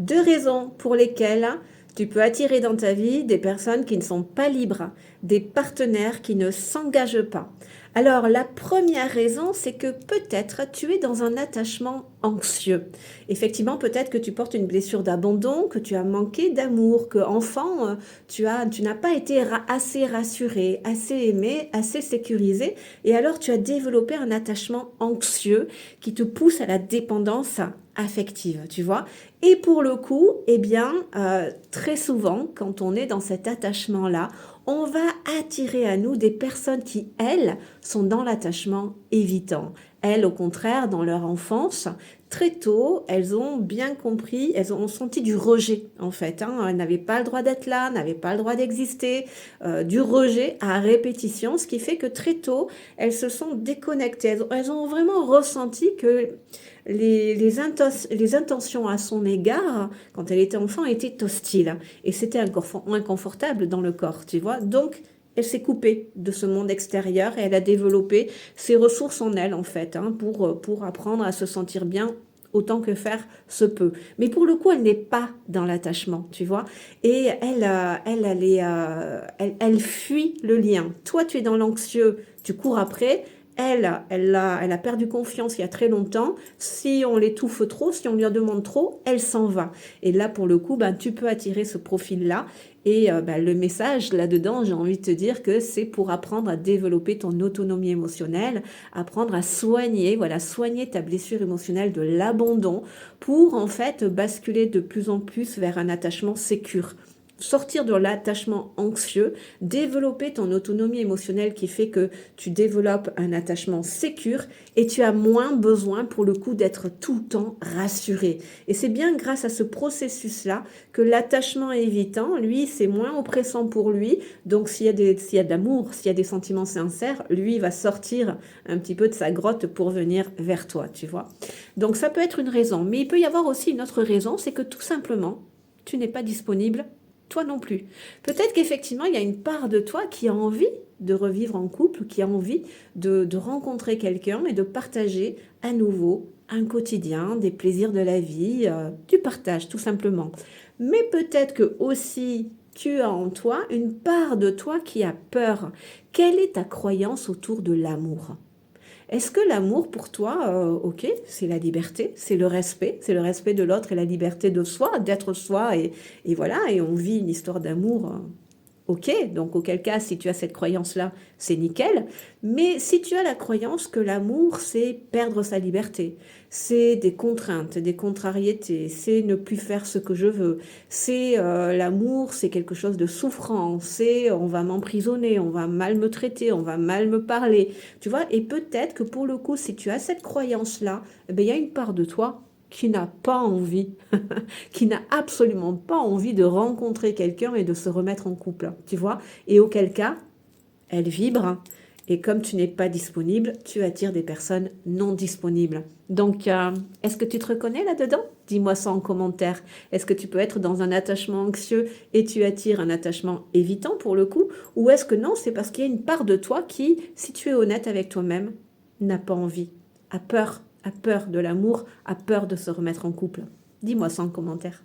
2 raisons pour lesquelles tu peux attirer dans ta vie des personnes qui ne sont pas libres, des partenaires qui ne s'engagent pas. Alors, la première raison, c'est que peut-être tu es dans un attachement anxieux. Effectivement, peut-être que tu portes une blessure d'abandon, que tu as manqué d'amour, que enfant, tu n'as pas été assez rassuré, assez aimé, assez sécurisé, et alors tu as développé un attachement anxieux qui te pousse à la dépendance affective, tu vois. Et pour le coup, eh bien, très souvent, quand on est dans cet attachement-là, on va attirer à nous des personnes qui, elles, sont dans l'attachement évitant. Elles, au contraire, dans leur enfance, très tôt, elles ont bien compris, elles ont senti du rejet, en fait. Elles n'avaient pas le droit d'être là, n'avaient pas le droit d'exister, du rejet à répétition, ce qui fait que très tôt, elles se sont déconnectées. Elles ont vraiment ressenti que les intentions à son égard, quand elle était enfant, étaient hostiles. Et c'était inconfortable dans le corps, tu vois. Donc, elle s'est coupée de ce monde extérieur et elle a développé ses ressources en elle, en fait, pour apprendre à se sentir bien autant que faire se peut. Mais pour le coup, elle n'est pas dans l'attachement, tu vois. Et elle fuit le lien. Toi, tu es dans l'anxieux, tu cours après. Elle a perdu confiance il y a très longtemps. Si on l'étouffe trop, si on lui en demande trop, elle s'en va. Et là, pour le coup, ben, tu peux attirer ce profil-là. Et ben, le message là-dedans, j'ai envie de te dire que c'est pour apprendre à développer ton autonomie émotionnelle, apprendre à soigner, voilà, soigner ta blessure émotionnelle de l'abandon pour en fait basculer de plus en plus vers un attachement sécure. Sortir de l'attachement anxieux, développer ton autonomie émotionnelle qui fait que tu développes un attachement sécure et tu as moins besoin pour le coup d'être tout le temps rassuré. Et c'est bien grâce à ce processus-là que l'attachement évitant, lui, c'est moins oppressant pour lui. Donc s'il y a de l'amour, s'il y a des sentiments sincères, lui, il va sortir un petit peu de sa grotte pour venir vers toi, tu vois. Donc ça peut être une raison. Mais il peut y avoir aussi une autre raison, c'est que tout simplement, tu n'es pas disponible toi non plus. Peut-être qu'effectivement, il y a une part de toi qui a envie de revivre en couple, qui a envie de rencontrer quelqu'un et de partager à nouveau un quotidien, des plaisirs de la vie, du partage tout simplement. Mais peut-être que aussi tu as en toi une part de toi qui a peur. Quelle est ta croyance autour de l'amour ? Est-ce que l'amour pour toi, ok, c'est la liberté, c'est le respect de l'autre et la liberté de soi, d'être soi et voilà, et on vit une histoire d'amour, ok, donc auquel cas, si tu as cette croyance-là, c'est nickel. Mais si tu as la croyance que l'amour, c'est perdre sa liberté, c'est des contraintes, des contrariétés, c'est ne plus faire ce que je veux, c'est l'amour, c'est quelque chose de souffrant, c'est on va m'emprisonner, on va mal me traiter, on va mal me parler, tu vois. Et peut-être que pour le coup, si tu as cette croyance-là, eh bien, il y a une part de toi qui n'a pas envie, qui n'a absolument pas envie de rencontrer quelqu'un et de se remettre en couple, tu vois. Et auquel cas, elle vibre. Et comme tu n'es pas disponible, tu attires des personnes non disponibles. Donc, est-ce que tu te reconnais là-dedans? Dis-moi ça en commentaire. Est-ce que tu peux être dans un attachement anxieux et tu attires un attachement évitant pour le coup? Ou est-ce que non, c'est parce qu'il y a une part de toi qui, si tu es honnête avec toi-même, n'a pas envie, a peur de l'amour, a peur de se remettre en couple? Dis-moi ça en commentaire.